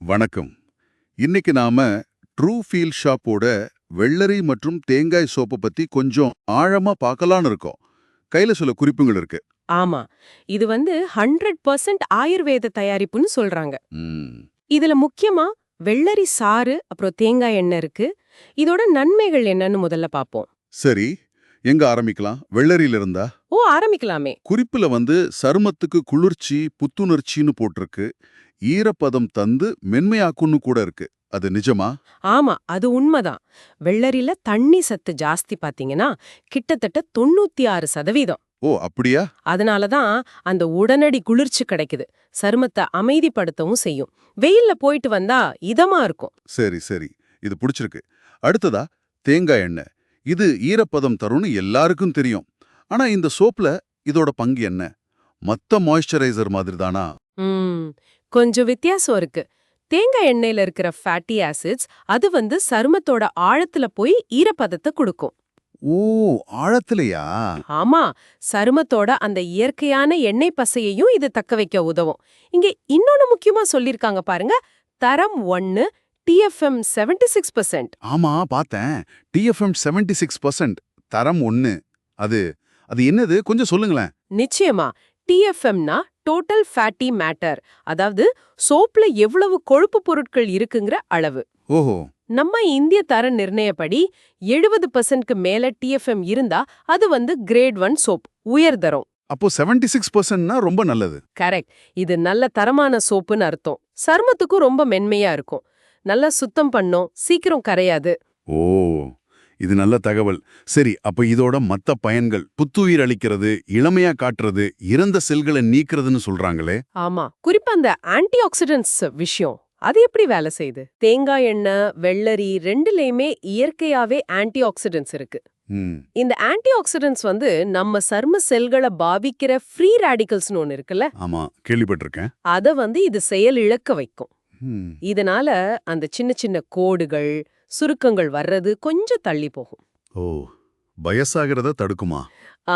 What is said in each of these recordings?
வணக்கம். இன்னைக்கு நாம ட்ரூ ஃபீல் ஷாப்போட வெள்ளரி மற்றும் தேங்காய் சோப்பை பத்தி கொஞ்சம் ஆழமா பார்க்கலான்னு இருக்கோம். கையில சில குறிப்புகள் இருக்கு. ஆமா. இது 100% ஆயுர்வேத தயாரிப்புன்னு சொல்றாங்க. ம், இதுல முக்கியமா வெள்ளரி சாறு அப்புறம் தேங்காய் எண்ணெய் இருக்கு. இதோட நன்மைகள் என்னன்னு முதல்ல பாப்போம். சரி, எங்க ஆரம்பிக்கலாம்? வெள்ளரியில இருந்தா? ஆரம்பிக்கலாமே. குறிப்புல சருமத்துக்கு குளிர்ச்சி, புத்துணர்ச்சின்னு போட்டிருக்கு. ஈரப்பதம் தந்து மென்மையாக்குன்னு கூட இருக்கு. அது நிஜமா? ஆமா, அது உண்மைதான். வெள்ளரில தண்ணி சத்து ஜாஸ்தி பாத்தீங்கன்னா கிட்டத்தட்ட 96%. ஓ, அப்படியா? அதனாலதான் அந்த உடனடி குளிர்ச்சி கிடைக்குது. சருமத்தை அமைதிப்படுத்தவும் செய்யும். வெயில்ல போயிட்டு வந்தா இதமா இருக்கும். சரி சரி, இது பிடிச்சிருக்கு. அடுத்ததா தேங்காய் எண்ணெய். இது ஈரப்பதம் தரும்னு எல்லாருக்கும் தெரியும். ஆனா இந்த சோப்ல இதோட பங்கு என்ன? மத்த மாய்ஸ்சரைசர் மாதிரி தானா? ம் கொஞ்சம் வித்தியாசம் இருக்கு. தேங்காய் எண்ணெயில இருக்கிற ஃபேட்டி ஆசிட்ஸ் அது சருமத்தோட ஆழத்துல போய் ஈரப்பதத்தை கொடுக்கும். ஓ, ஆழத்திலையா? ஆமா, சருமத்தோட அந்த இயற்கையான எண்ணெய் பசையையும் இது தக்க வைக்க உதவும். இங்க இன்னொன்னு முக்கியமா சொல்லிருக்காங்க பாருங்க, தரம் 1 TFM 76%. ஆமா, பார்த்தேன். TFM 76% தரம் 1. அது அது என்னது? கொஞ்சம் சொல்லுங்களேன். நிச்சயமா, TFMனா டோட்டல் ஃபேட்டி மேட்டர், அதாவது சோப்ல எவ்வளவு கொழுப்பு பொருட்கள் இருக்குங்கிற அளவு. ஓஹோ. நம்ம இந்திய தர நிர்ணயப்படி 70%க்கு மேல TFM இருந்தா அது கிரேட் 1 சோப், உயர்தரம். அப்போ 76%னா ரொம்ப நல்லது. கரெக்ட். இது நல்ல தரமான சோப்புன்னு அர்த்தம். சருமத்துக்கும் ரொம்ப மென்மையா இருக்கும். நல்லா சுத்தம் பண்ணும், சீக்கிரம் கரையாது. ஓ, இது நல்ல தகவல். சரி, அப்ப இதோட மத்த பயன்கள், புத்துயிர் அளிக்கிறது, இளமையா காட்டுறது, இறந்த செல்களை நீக்கிறதுன்னு சொல்றாங்களே. ஆமா, குறிப்பா அந்த ஆன்டி ஆக்சிடென்ட்ஸ் விஷயம் அது எப்படி வேலை செய்யுது? தேங்காய் எண்ணெய், வெள்ளரி ரெண்டுலயுமே இயற்கையாவே ஆன்டி ஆக்சிடென்ட்ஸ் இருக்கு. ம், இந்த ஆன்டி ஆக்சிடென்ட்ஸ் நம்ம சர்ம செல்களை பாதிக்கிற ஃப்ரீ ரேடிக்கல்ஸ்னு ஒன்னு இருக்குல்ல, ஆமா, கேள்விப்பட்டிருக்கேன். அத இது செயல் இழக்க வைக்கும். ம். இதனால அந்த சின்ன சின்ன கோடுகள், சுருக்கங்கள் வர்றது கொஞ்சம் தள்ளி போகும். ஓ, வயசாகிறத தடுக்குமா? ஆ,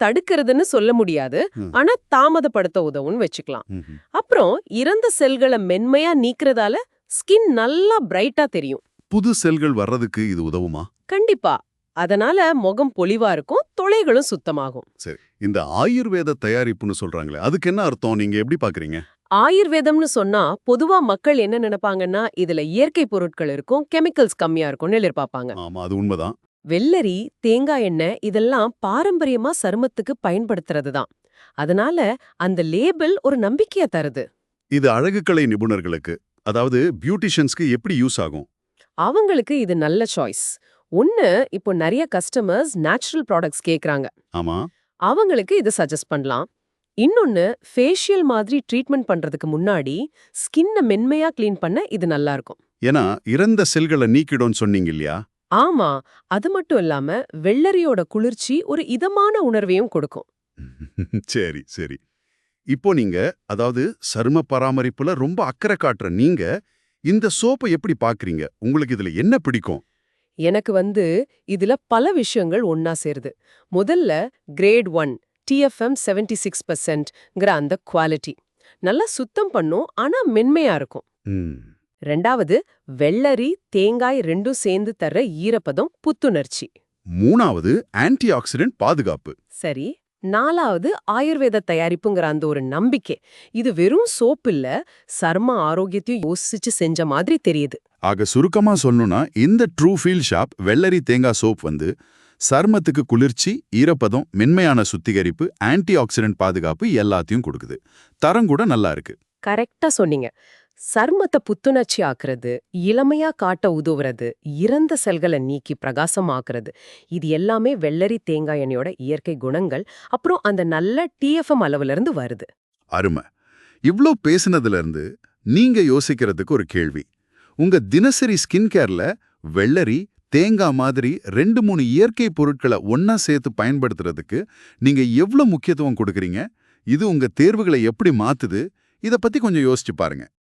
தடுக்கிறதுன்னு சொல்ல முடியாது, ம். ஆனா தாமதப்படுத்த உதவுன்னு வச்சுக்கலாம். ம்ஹும். அப்புறம் இறந்த செல்களை மென்மையா நீக்கிறதால ஸ்கின் நல்லா பிரைட்டா தெரியும். புது செல்கள் வர்றதுக்கு இது உதவுமா? கண்டிப்பா. அதனால முகம் பொலிவா இருக்கும், துளைகளும் சுத்தமாகும். சரி, இந்த ஆயுர்வேத தயாரிப்புன்னு சொல்றாங்களே, அதுக்கு என்ன அர்த்தம்? நீங்க எப்படி பாக்குறீங்க? ஆயுர்வேதம்னு சொன்னா பொதுவா மக்கள் என்ன நினைப்பாங்கன்னா, இதுல இயற்கை பொருட்கள் இருக்கும், கெமிக்கல்ஸ் கம்மியா இருக்கும்னு எதிர்பார்ப்பாங்க. ஆமா, அது உண்மைதான். வெள்ளரி, தேங்காய் எண்ணெய் இதெல்லாம் பாரம்பரியமா சருமத்துக்கு பயன்படுத்துறது தான். அதனால அந்த லேபிள் ஒரு நம்பிக்கைய தருது. இது அழகுக்கலை நிபுணர்களுக்கு, அதாவது பியூட்டிஷியன்ஸ்க்கு எப்படி யூஸ் ஆகும்? அவங்களுக்கு இது நல்ல சாய்ஸ். ஒன்னு, இப்போ நிறைய கஸ்டமர்ஸ் நேச்சுரல் ப்ராடக்ட்ஸ் கேக்குறாங்க, ஆமா. அவங்களுக்கு இது சஜஸ்ட் பண்ணலாம். இன்னொன்னு, ஃபேஷியல் மாதிரி ட்ரீட்மெண்ட் பண்றதுக்கு முன்னாடி ஸ்கின்னை மென்மையா க்ளீன் பண்ண இது நல்லா இருக்கும். ஏன்னா இறந்த செல்களை நீக்கிடும்னு சொன்னீங்க இல்லையா? ஆமா, அது மட்டும் இல்லாம வெள்ளரியோட குளிர்ச்சி ஒரு இதமான உணர்வையும் கொடுக்கும். சரி சரி. இப்போ நீங்க, அதாவது சரும பராமரிப்புல ரொம்ப அக்கறை காட்டுற நீங்க இந்த சோப்பை எப்படி பாக்குறீங்க? உங்களுக்கு இதுல என்ன பிடிக்கும்? எனக்கு இதுல பல விஷயங்கள் ஒன்னா சேருது. முதல்ல கிரேட் 1 TFM 76%ங்கிற அந்த குவாலிட்டி. நல்லா சுத்தம் பண்ணும், ஆனா மென்மையா இருக்கும். ம். ரெண்டாவது, வெள்ளரி, தேங்காய் ரெண்டும் சேர்ந்து தர்ற ஈரப்பதம், புத்துணர்ச்சி. மூணாவது, ஆன்டி ஆக்சிடென்ட் பாதுகாப்பு. சரி. நாலாவது, ஆயுர்வேத தயாரிப்புங்கிற அந்த ஒரு நம்பிக்கை. இது வெறும் சோப்பு இல்ல, சர்ம ஆரோக்கியத்தையும் யோசிச்சு செஞ்ச மாதிரி தெரியுது. ஆக சுருக்கமா சொல்லணும்னா, இந்த ட்ரூ ஃபீல் ஷாப் வெள்ளரி தேங்காய் சோப் சருமத்துக்கு குளிர்ச்சி, ஈரப்பதம், மென்மையான சுத்திகரிப்பு, ஆன்டி ஆக்சிடென்ட் பாதுகாப்பு எல்லாத்தையும் கொடுக்குது. தரம் கூட நல்லா இருக்கு. கரெக்டா சொன்னீங்க. சர்மத்தை புத்துணர்ச்சி ஆக்குறது, இளமையா காட்ட உதவுறது, இறந்த செல்களை நீக்கி பிரகாசமாக்குறது, இது எல்லாமே வெள்ளரி தேங்காய் எண்ணெயோட இயற்கை குணங்கள். அப்புறம் அந்த நல்ல TFM அளவுல இருந்து வருது. அருமை. இவ்ளோ பேசுனதுல இருந்து நீங்க யோசிக்கிறதுக்கு ஒரு கேள்வி. உங்க தினசரி ஸ்கின் கேர்ல வெள்ளரி, தேங்காய் மாதிரி 2-3 இயற்கை பொருட்களை ஒன்னா சேர்த்து பயன்படுத்துறதுக்கு நீங்க எவ்ளோ முக்கியத்துவம் கொடுக்கறீங்க? இது உங்க தேர்வுகளை எப்படி மாத்துது? இத பத்தி கொஞ்சம் யோசிச்சு பாருங்க.